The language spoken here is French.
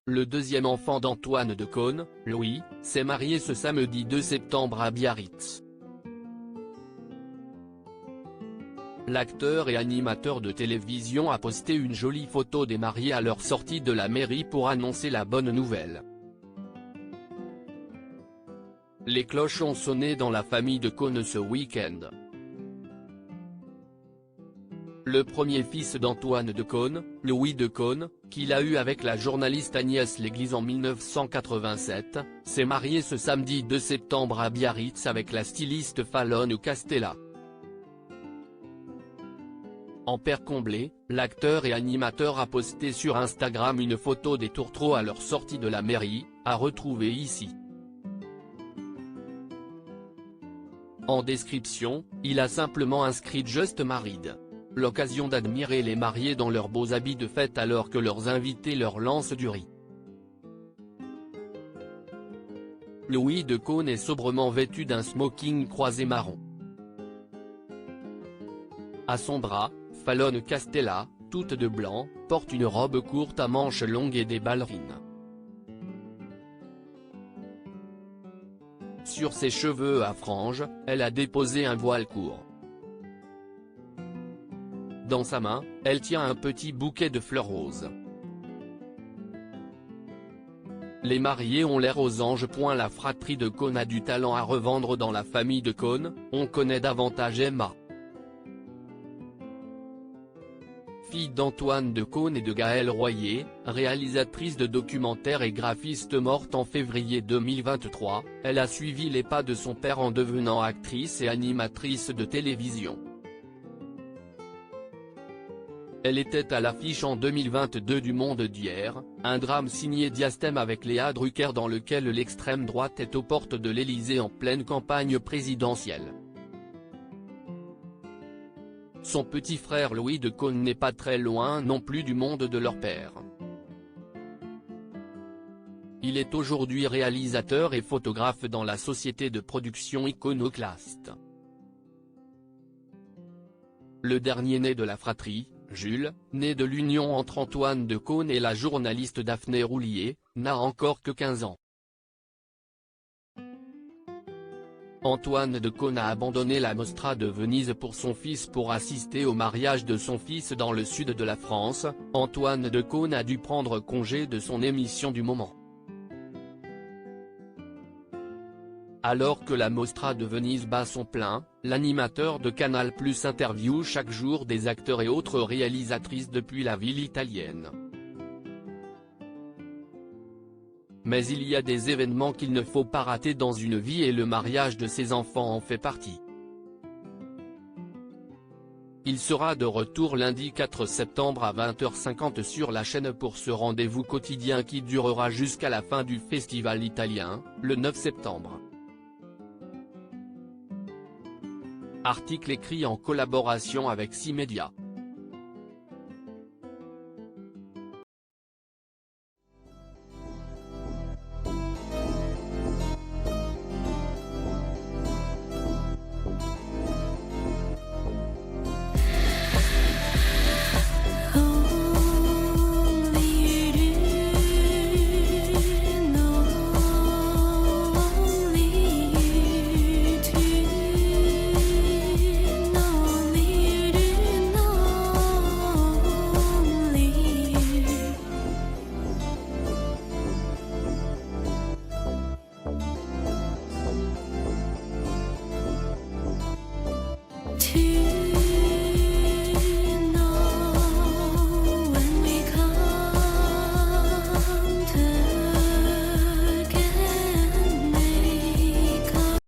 Le deuxième enfant d'Antoine de Caunes, Louis, s'est marié ce samedi 2 septembre à Biarritz. L'acteur et animateur de télévision a posté une jolie photo des mariés à leur sortie de la mairie pour annoncer la bonne nouvelle. Les cloches ont sonné dans la famille de Caunes ce week-end. Le premier fils d'Antoine de Caunes, Louis de Caunes, qu'il a eu avec la journaliste Agnès Léglise en 1987, s'est marié ce samedi 2 septembre à Biarritz avec la styliste Fallon Castella. En père comblé, l'acteur et animateur a posté sur Instagram une photo des tourtereaux à leur sortie de la mairie, à retrouver ici. En description, il a simplement inscrit Just Married. L'occasion d'admirer les mariés dans leurs beaux habits de fête alors que leurs invités leur lancent du riz. Louis de Caunes est sobrement vêtu d'un smoking croisé marron. À son bras, Fallon Castella, toute de blanc, porte une robe courte à manches longues et des ballerines. Sur ses cheveux à franges, elle a déposé un voile court. Dans sa main, elle tient un petit bouquet de fleurs roses. Les mariés ont l'air aux anges. La fratrie de Caunes a du talent à revendre dans la famille de Caunes, on connaît davantage Emma. Fille d'Antoine de Caunes et de Gaëlle Royer, réalisatrice de documentaires et graphiste morte en février 2023, elle a suivi les pas de son père en devenant actrice et animatrice de télévision. Elle était à l'affiche en 2022 du Monde d'hier, un drame signé Diastème avec Léa Drucker dans lequel l'extrême droite est aux portes de l'Élysée en pleine campagne présidentielle. Son petit frère Louis de Caunes n'est pas très loin non plus du monde de leur père. Il est aujourd'hui réalisateur et photographe dans la société de production Iconoclast. Le dernier né de la fratrie, Jules, né de l'union entre Antoine de Caunes et la journaliste Daphné Roulier, n'a encore que 15 ans. Antoine de Caunes a abandonné la Mostra de Venise pour son fils pour assister au mariage de son fils dans le sud de la France. Antoine de Caunes a dû prendre congé de son émission du moment. Alors que la Mostra de Venise bat son plein, l'animateur de Canal+ interviewe chaque jour des acteurs et autres réalisatrices depuis la ville italienne. Mais il y a des événements qu'il ne faut pas rater dans une vie et le mariage de ses enfants en fait partie. Il sera de retour lundi 4 septembre à 20h50 sur la chaîne pour ce rendez-vous quotidien qui durera jusqu'à la fin du festival italien, le 9 septembre. Article écrit en collaboration avec 6 médias. To